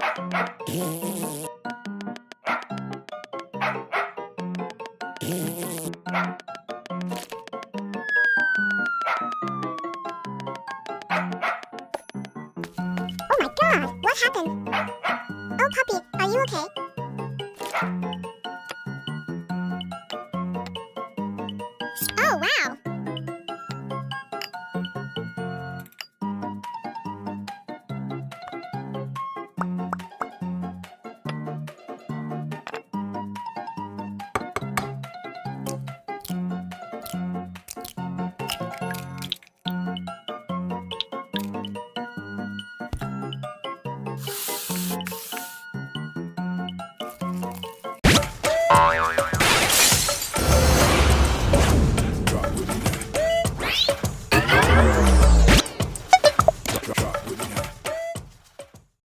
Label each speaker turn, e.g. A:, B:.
A: Oh my God, what happened? Oh, puppy, are you okay? Oh, wow.